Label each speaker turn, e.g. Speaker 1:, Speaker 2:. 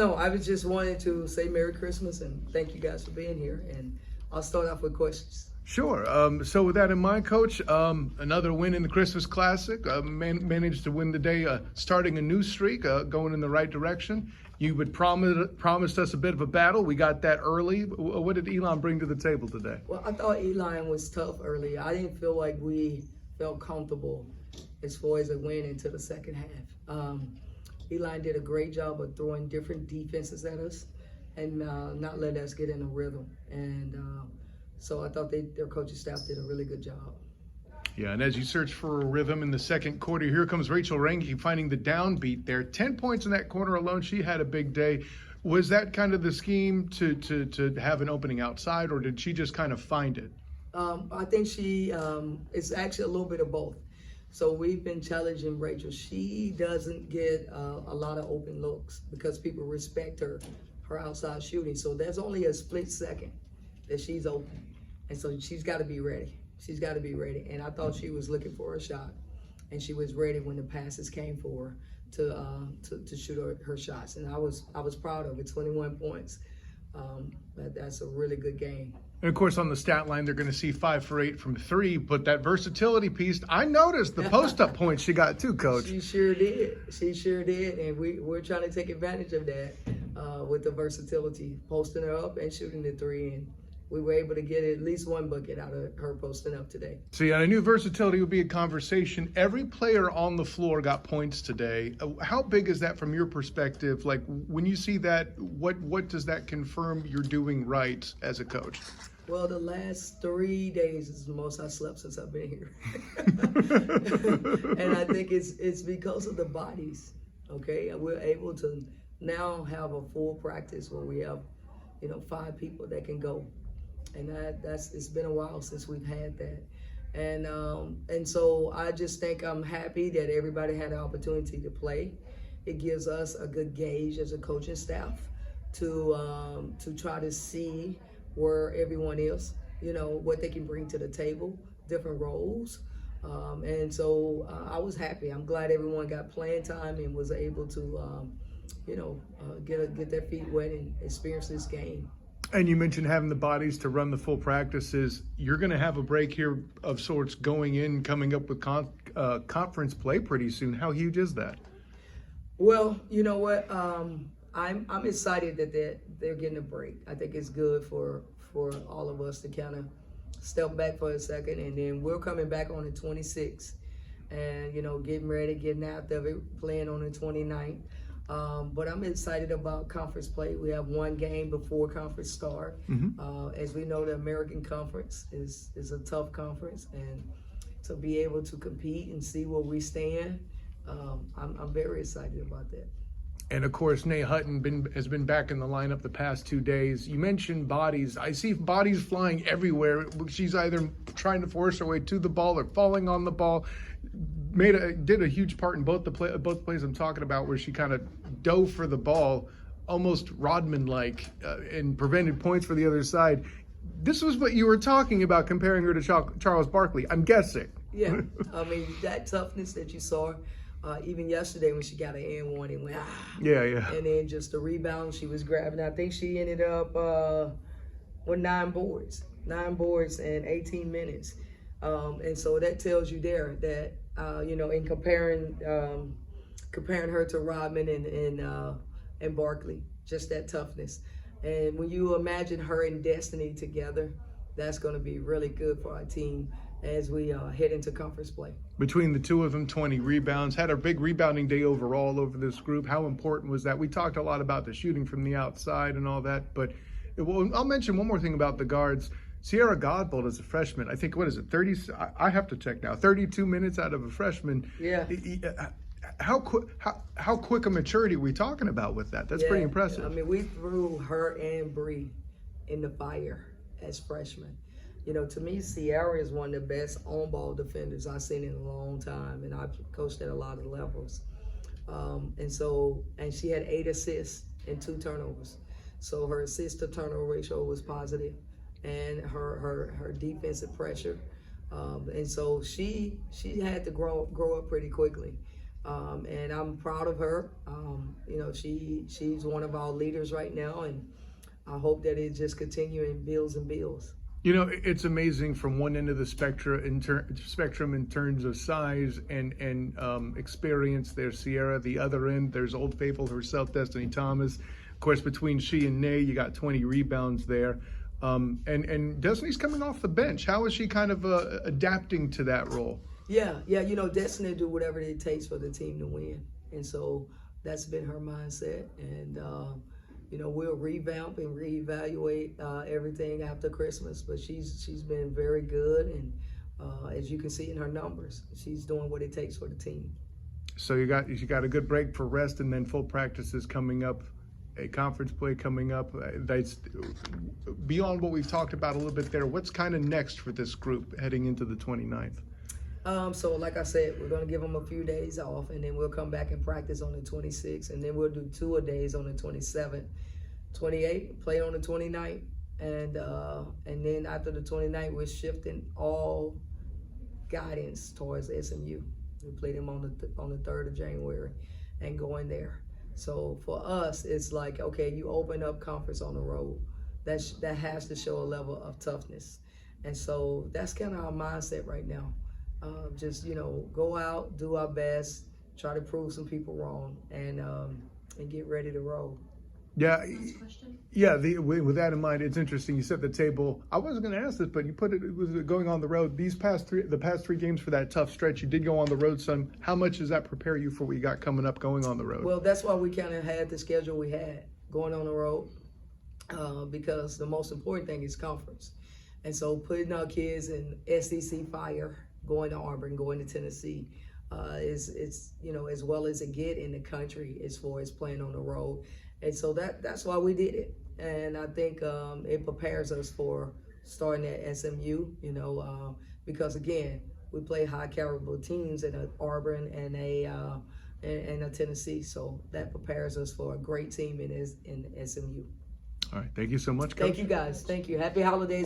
Speaker 1: No, I was just wanting to say Merry Christmas and thank you guys for being here. And I'll start off with questions.
Speaker 2: Sure. So with that in mind, Coach, another win in the Christmas Classic. Managed to win the day, starting a new streak, going in the right direction. You had promised us a bit of a battle. We got that early. What did Elon bring to the table today?
Speaker 1: Well, I thought Elon was tough early. I didn't feel like we felt comfortable as far as a win into the second half. Elon did a great job of throwing different defenses at us and not letting us get in a rhythm. And so I thought their coaching staff did a really good job.
Speaker 2: Yeah, and as you search for a rhythm in the second quarter, here comes Rachel Ranke finding the downbeat there. 10 points in that corner alone. She had a big day. Was that kind of the scheme to have an opening outside, or did she just kind of find it?
Speaker 1: I think it's actually a little bit of both. So we've been challenging Rachel. She doesn't get a lot of open looks because people respect her outside shooting. So there's only a split second that she's open. And so she's got to be ready. She's got to be ready. And I thought she was looking for a shot. And she was ready when the passes came for her to shoot her shots. And I was proud of it, 21 points. That's a really good game.
Speaker 2: And of course, on the stat line, they're going to see 5 for 8 from 3. But that versatility piece, I noticed the post-up points she got too, Coach.
Speaker 1: She sure did. She sure did. And we're trying to take advantage of that with the versatility, posting her up and shooting the 3. And we were able to get at least one bucket out of her posting up today.
Speaker 2: See, I knew versatility would be a conversation. Every player on the floor got points today. How big is that from your perspective? Like, when you see that, what does that confirm you're doing right as a coach?
Speaker 1: Well, the last 3 days is the most I slept since I've been here. And I think it's because of the bodies, okay? We're able to now have a full practice where we have, 5 people that can go. And it's been a while since we've had that. And so I just think I'm happy that everybody had the opportunity to play. It gives us a good gauge as a coaching staff to try to see where everyone is, what they can bring to the table, different roles. And so I was happy. I'm glad everyone got playing time and was able to, get their feet wet and experience this game.
Speaker 2: And you mentioned having the bodies to run the full practices. You're going to have a break here of sorts coming up with conference play pretty soon. How huge is that?
Speaker 1: Well, you know what? I'm excited that they're getting a break. I think it's good for all of us to kind of step back for a second, and then we're coming back on the 26th, and getting ready, getting out of it, playing on the 29th. But I'm excited about conference play. We have one game before conference start. Mm-hmm. As we know, the American Conference is a tough conference, and to be able to compete and see where we stand, I'm very excited about that.
Speaker 2: And of course, Nate Hutton has been back in the lineup the past 2 days. You mentioned bodies. I see bodies flying everywhere. She's either trying to force her way to the ball or falling on the ball. Did a huge part in both plays I'm talking about, where she kind of dove for the ball, almost Rodman-like, and prevented points for the other side. This was what you were talking about, comparing her to Charles Barkley, I'm guessing.
Speaker 1: Yeah, I mean, that toughness that you saw. Even yesterday when she got an N1 and went,
Speaker 2: Yeah.
Speaker 1: And then just the rebound she was grabbing. I think she ended up with 9 boards in 18 minutes. And so that tells you there that, in comparing her to Rodman and Barkley, just that toughness. And when you imagine her and Destiny together, that's going to be really good for our team as we head into conference play.
Speaker 2: Between the two of them, 20 rebounds. Had a big rebounding day overall over this group. How important was that? We talked a lot about the shooting from the outside and all that, but I'll mention one more thing about the guards. Sierra Godbold is a freshman. I think, 30? I have to check now. 32 minutes out of a freshman.
Speaker 1: Yeah.
Speaker 2: How quick a maturity are we talking about with that? That's pretty impressive.
Speaker 1: I mean, we threw her and Bree in the fire as freshmen. To me, Sierra is one of the best on-ball defenders I've seen in a long time, and I've coached at a lot of levels. And she had 8 assists and 2 turnovers. So her assist to turnover ratio was positive, and her defensive pressure. And so she had to grow up pretty quickly. And I'm proud of her. You know, she's one of our leaders right now, and I hope that it just continue and builds and builds.
Speaker 2: You know, it's amazing from one end of the spectrum in terms of size and experience. There's Sierra. The other end, there's Old Faithful herself, Destiny Thomas. Of course, between she and Nay, you got 20 rebounds there. And Destiny's coming off the bench. How is she kind of adapting to that role?
Speaker 1: Yeah. You know, Destiny do whatever it takes for the team to win, and so that's been her mindset. And you know, we'll revamp and reevaluate everything after Christmas. But she's been very good, and as you can see in her numbers, she's doing what it takes for the team.
Speaker 2: So you got a good break for rest, and then full practices coming up, a conference play coming up. That's beyond what we've talked about a little bit there. What's kind of next for this group heading into the 29th?
Speaker 1: So like I said, we're going to give them a few days off, and then we'll come back and practice on the 26th, and then we'll do 2 days on the 27th, 28th, play on the 29th, and then after the 29th, we're shifting all guidance towards SMU. We play them on the 3rd of January and going there. So for us, it's like, okay, you open up conference on the road. That has to show a level of toughness, and so that's kind of our mindset right now. Just, you know, go out, do our best, try to prove some people wrong, and get ready to roll.
Speaker 2: Yeah, with that in mind, it's interesting. You set the table. I wasn't going to ask this, but you put it was going on the road. The past three games for that tough stretch, you did go on the road some. How much does that prepare you for what you got coming up going on the road?
Speaker 1: Well, that's why we kind of had the schedule we had going on the road, because the most important thing is conference. And so putting our kids in SEC fire, going to Auburn, going to Tennessee, it's you know, as well as it get in the country as far as playing on the road. And so that's why we did it. And I think it prepares us for starting at SMU, you know, because again, we play high caliber teams at Auburn and a Tennessee. So that prepares us for a great team in SMU.
Speaker 2: All right. Thank you so much, Coach.
Speaker 1: Thank you, guys. Thank you. Happy holidays.